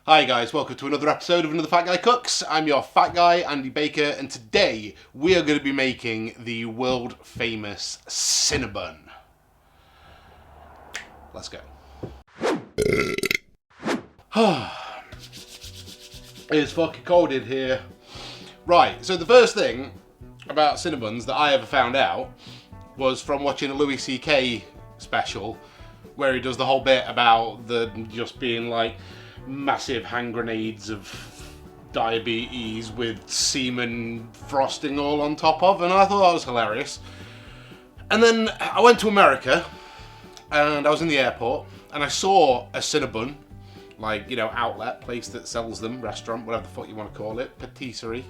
Hi guys, welcome to another episode of Another Fat Guy Cooks. I'm your fat guy, Andy Baker, and today we are going to be making the world famous Cinnabon. Let's go. It's fucking cold in here. Right, so the first thing about Cinnabons that I ever found out was from watching a Louis C.K. special where he does the whole bit about the just being like massive hand grenades of diabetes with semen frosting all on top of, and I thought that was hilarious. And then I went to America and I was in the airport and I saw a Cinnabon, like, you know, outlet place that sells them, restaurant, whatever the fuck you want to call it, patisserie,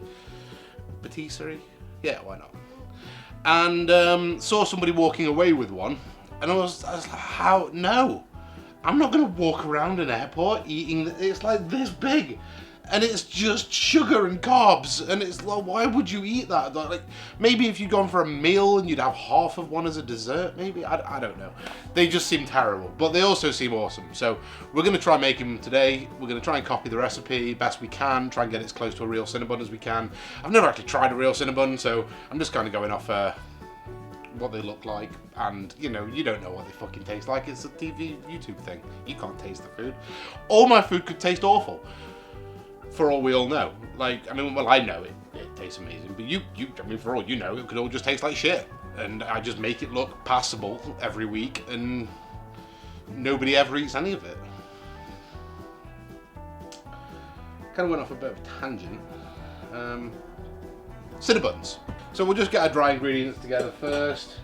yeah, why not? And saw somebody walking away with one, and I was like, how? No, I'm not going to walk around an airport eating, it's like this big, and it's just sugar and carbs, and it's like, why would you eat that? Like, maybe if you'd gone for a meal and you'd have half of one as a dessert, maybe, I don't know. They just seem terrible, but they also seem awesome. So we're going to try making them today. We're going to try and copy the recipe best we can, try and get it as close to a real Cinnabon as we can. I've never actually tried a real Cinnabon, so I'm just kind of going off what they look like, and you know, you don't know what they fucking taste like. It's a TV YouTube thing. You can't taste the food. All my food could taste awful, for all we all know. Like, I mean, well, I know it tastes amazing, but I mean, for all you know, it could all just taste like shit, and I just make it look passable every week, and nobody ever eats any of it. Kind of went off a bit of a tangent. Cinnabons. So we'll just get our dry ingredients together first.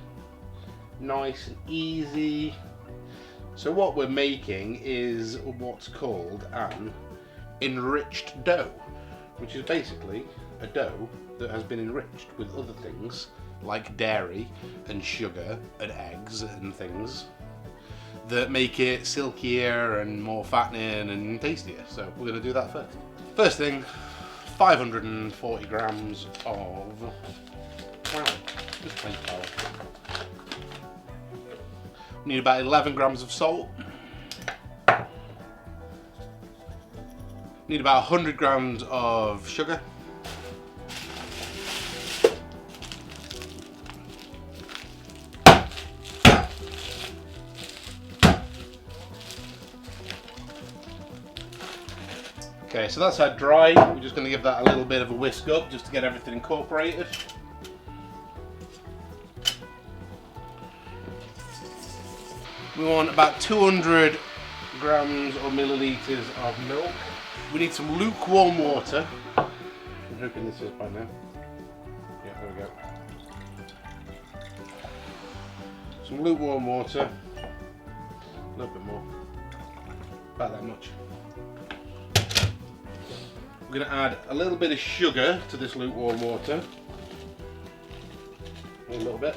Nice and easy. So what we're making is what's called an enriched dough, which is basically a dough that has been enriched with other things like dairy and sugar and eggs and things that make it silkier and more fattening and tastier. So we're going to do that first. First thing, 540 grams of just plain flour. We need about 11 grams of salt. Need about 100 grams of sugar. Okay, so that's our dry. We're just going to give that a little bit of a whisk up just to get everything incorporated. We want about 200 grams or milliliters of milk. We need some lukewarm water. I'm hoping this is by now. Yeah, there we go. Some lukewarm water. A little bit more. About that much. We're going to add a little bit of sugar to this lukewarm water. A little bit.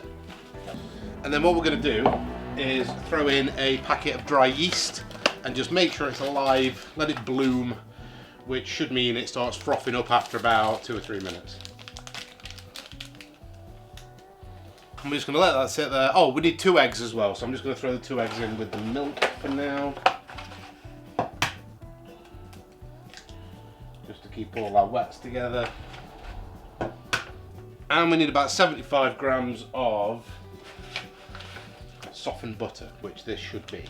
And then what we're going to do is throw in a packet of dry yeast and just make sure it's alive, let it bloom, which should mean it starts frothing up after about 2 or 3 minutes. I'm just going to let that sit there. Oh, we need 2 eggs as well, so I'm just going to throw the 2 eggs in with the milk for now. Just to keep all our wets together. And we need about 75 grams of softened butter, which this should be.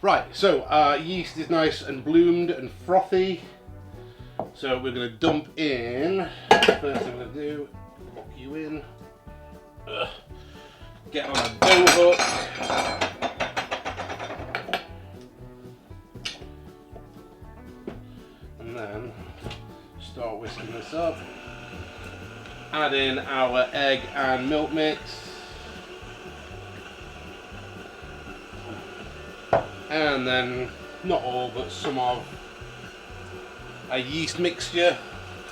Right, so our yeast is nice and bloomed and frothy. So we're going to dump in, first thing I'm going to do, lock you in, get on a dough hook. And then start whisking this up. Add in our egg and milk mix. And then, not all, but some of a yeast mixture.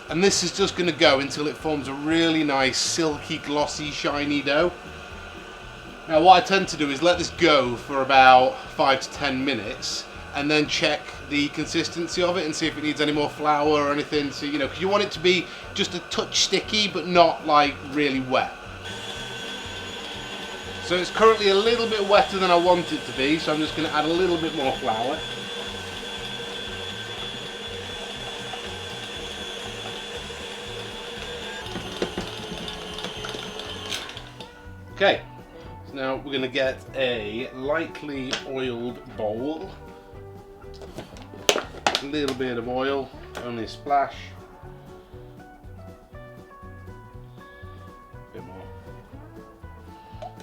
And this is just going to go until it forms a really nice, silky, glossy, shiny dough. Now what I tend to do is let this go for about 5 to 10 minutes and then check the consistency of it and see if it needs any more flour or anything. So, you know, because you want it to be just a touch sticky, but not like really wet. So it's currently a little bit wetter than I want it to be, so I'm just going to add a little bit more flour. Okay, so now we're going to get a lightly oiled bowl. A little bit of oil, only a splash. A bit more.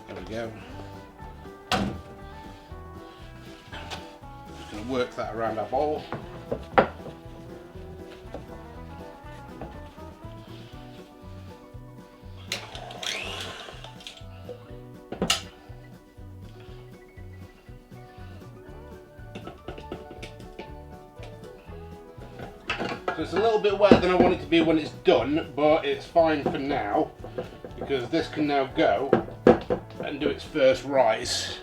There we go. Just going to work that around our bowl. So it's a little bit wetter than I want it to be when it's done, but it's fine for now because this can now go and do its first rise.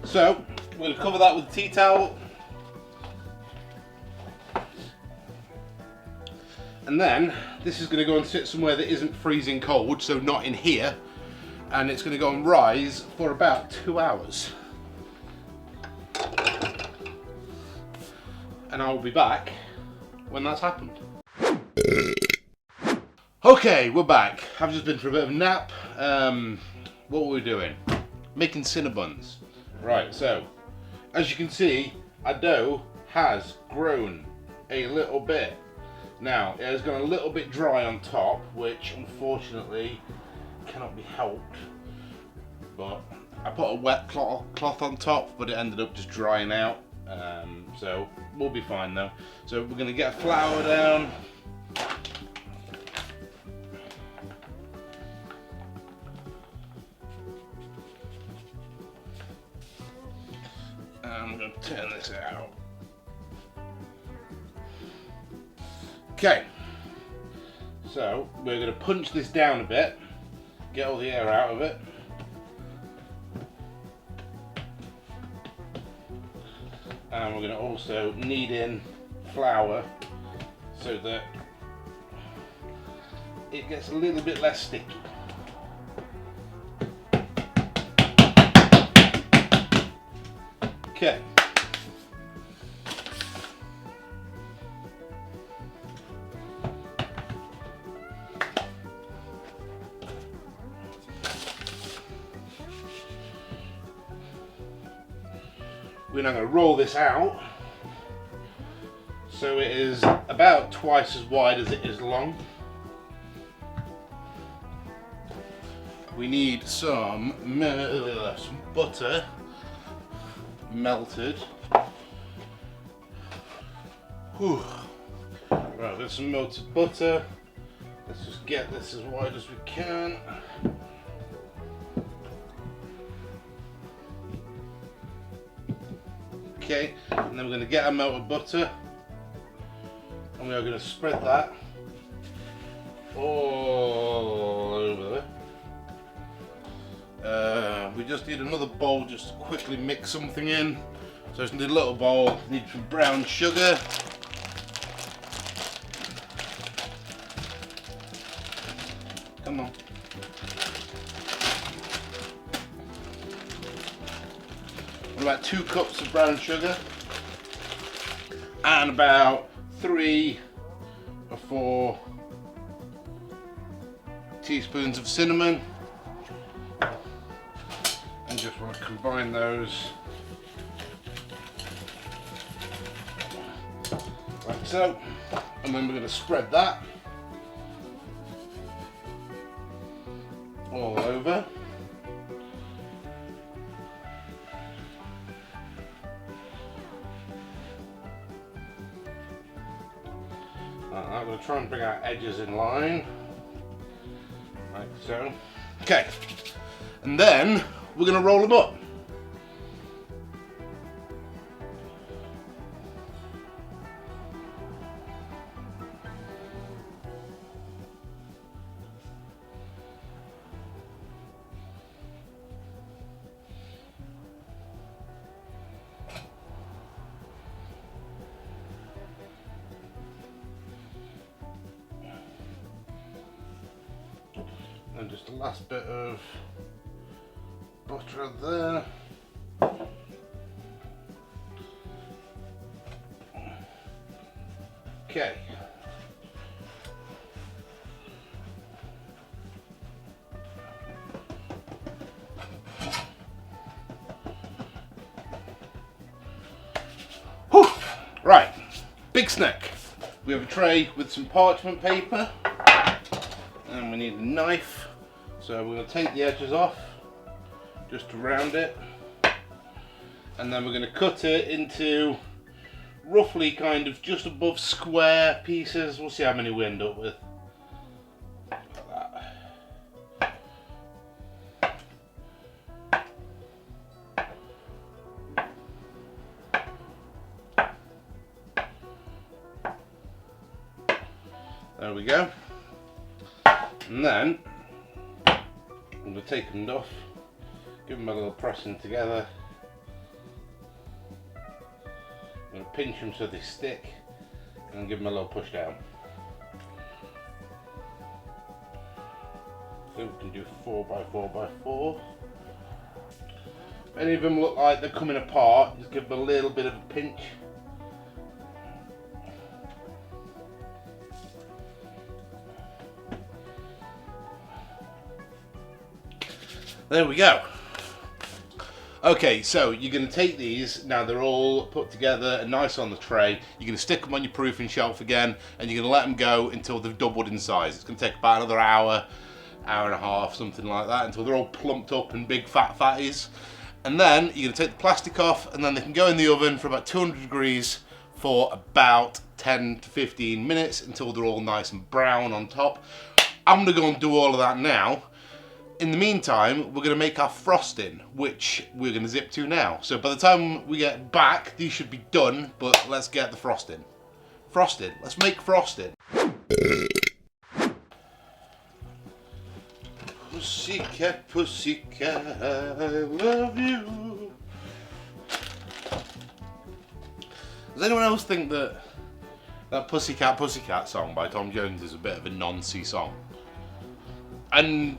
So we're going to cover that with a tea towel. And then this is going to go and sit somewhere that isn't freezing cold, so not in here. And it's going to go and rise for about 2 hours. And I will be back when that's happened. Okay, we're back. I've just been for a bit of a nap. What were we doing? Making Cinnabons. Right, so as you can see, our dough has grown a little bit. Now, it has gone a little bit dry on top, which unfortunately cannot be helped, but I put a wet cloth on top, but it ended up just drying out, so we'll be fine though. So we're going to get flour down. And I'm going to turn this out. Okay, so we're going to punch this down a bit. Get all the air out of it. And we're going to also knead in flour so that it gets a little bit less sticky. Okay. We're now going to roll this out so it is about twice as wide as it is long. We need some butter melted. Whew. Right, there's some melted butter. Let's just get this as wide as we can. Okay, and then we're going to get our melted butter and we are going to spread that all over there. We just need another bowl just to quickly mix something in. So I just need a little bowl, need some brown sugar. Come on. About 2 cups of brown sugar and about 3 or 4 teaspoons of cinnamon, and just want to combine those like so, and then we're going to spread that all over. I'm going to try and bring our edges in line, like so. Okay, and then we're going to roll them up. And just the last bit of butter there. Okay. Whew. Right, big snack. We have a tray with some parchment paper, and we need a knife. So we're going to take the edges off, just to round it, and then we're going to cut it into roughly kind of just above square pieces. We'll see how many we end up with. Like that. There we go. And then I'm going to take them off, give them a little pressing together. I'm going to pinch them so they stick and give them a little push down. So we can do 4x4x4. If any of them look like they're coming apart, just give them a little bit of a pinch. There we go. Okay, so you're going to take these, now they're all put together and nice on the tray. You're going to stick them on your proofing shelf again, and you're going to let them go until they've doubled in size. It's going to take about another hour, hour and a half, something like that, until they're all plumped up and big fat fatties. And then you're going to take the plastic off, and then they can go in the oven for about 200 degrees for about 10 to 15 minutes until they're all nice and brown on top. I'm going to go and do all of that now. In the meantime, we're going to make our frosting, which we're going to zip to now. So by the time we get back, these should be done, but let's get the frosting. Frosting. Let's make frosting. Pussycat, pussycat, I love you. Does anyone else think that Pussycat, Pussycat song by Tom Jones is a bit of a noncy song? And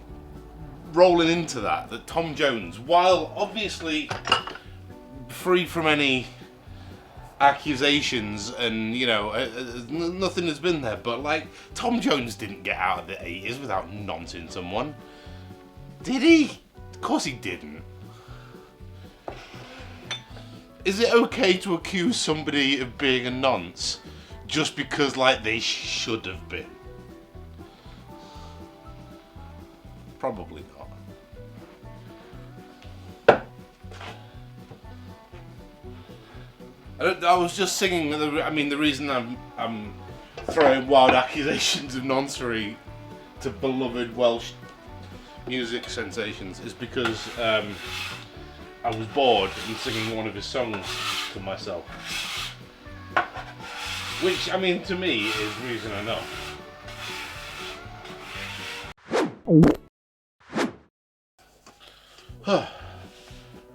rolling into that Tom Jones, while obviously free from any accusations and, you know, nothing has been there, but like, Tom Jones didn't get out of the 80s without noncing someone. Did he? Of course he didn't. Is it okay to accuse somebody of being a nonce just because, like, they should have been? Probably not. I was just singing. I mean, the reason I'm throwing wild accusations of noncery to beloved Welsh music sensations is because I was bored and singing one of his songs to myself, which, I mean, to me is reason enough.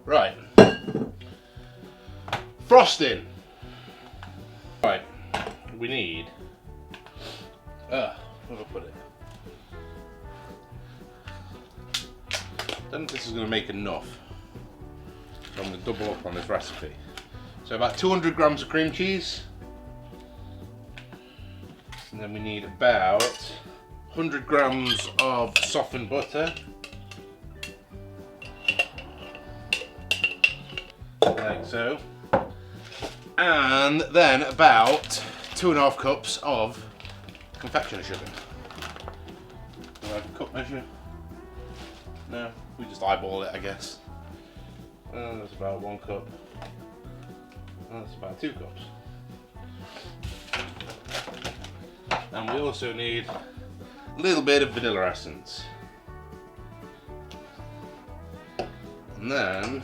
Right. Frosting. Right. We need. Where do I put it? I don't know if this is going to make enough. So I'm going to double up on this recipe. So about 200 grams of cream cheese. And then we need about 100 grams of softened butter. Like so. And then about 2.5 cups of confectioner sugar. Do I have a cup measure? No, we just eyeball it, I guess. That's about 1 cup. That's about 2 cups. And we also need a little bit of vanilla essence. And then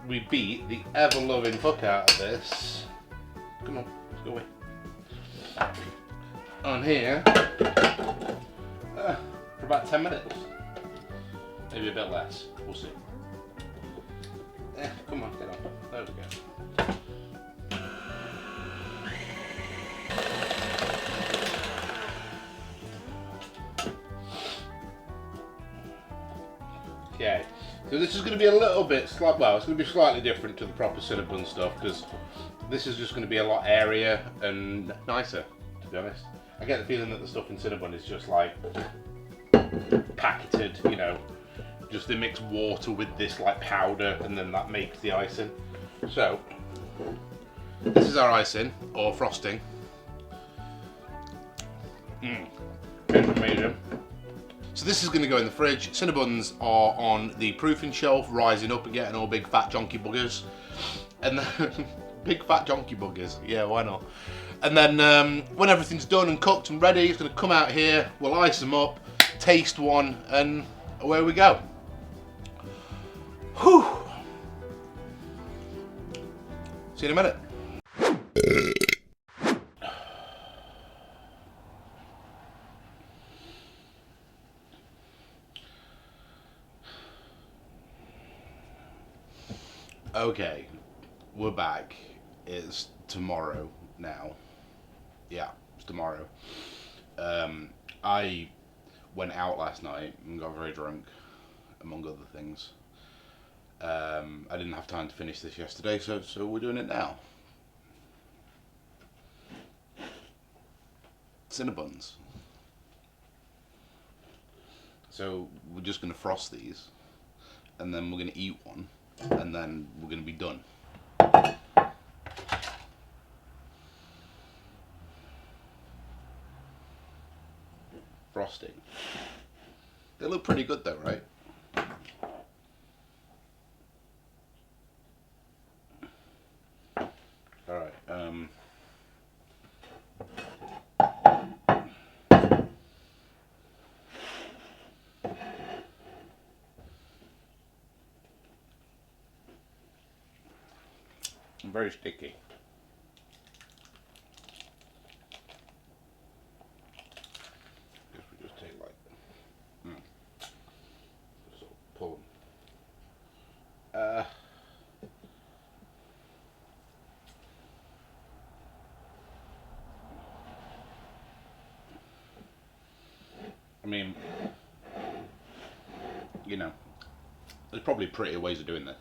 we beat the ever-loving fuck out of this. Come on, let's go away. On here for about 10 minutes. Maybe a bit less. We'll see. Come on, get on. There we go. So this is going to be a little bit, well, it's going to be slightly different to the proper Cinnabon stuff because this is just going to be a lot airier and nicer, to be honest. I get the feeling that the stuff in Cinnabon is just like packeted, you know, just they mix water with this like powder and then that makes the icing. So this is our icing or frosting. It's amazing. So this is going to go in the fridge. Cinnabons are on the proofing shelf, rising up and getting all big fat jonky buggers. And then big fat jonky buggers, yeah, why not? And then when everything's done and cooked and ready, it's going to come out here. We'll ice them up, taste one, and away we go. Whew. See you in a minute. Okay, we're back. It's tomorrow now. Yeah, it's tomorrow. I went out last night and got very drunk, among other things. I didn't have time to finish this yesterday, so we're doing it now. Cinnabons. So we're just going to frost these, and then we're going to eat one, and then we're going to be done. Frosting. They look pretty good though, right? Alright, very sticky. Guess we just take like, just sort of pull them. I mean, you know, there's probably prettier ways of doing this.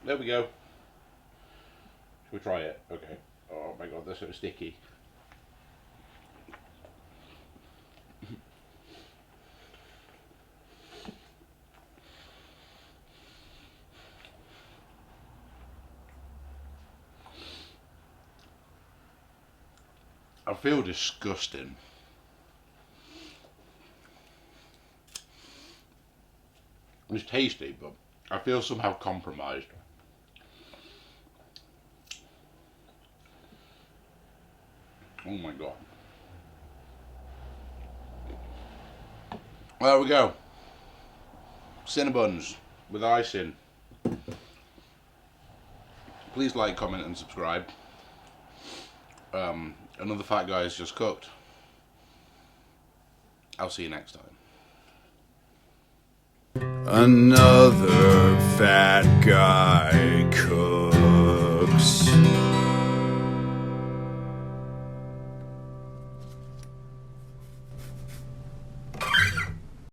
There we go. Should we try it? Okay. Oh my god, they're so sticky. I feel disgusting. It's tasty, but I feel somehow compromised. Oh my god. Well, there we go. Cinnabons with icing. Please like, comment and subscribe. Another fat guy has just cooked. I'll see you next time. Another fat guy cooks.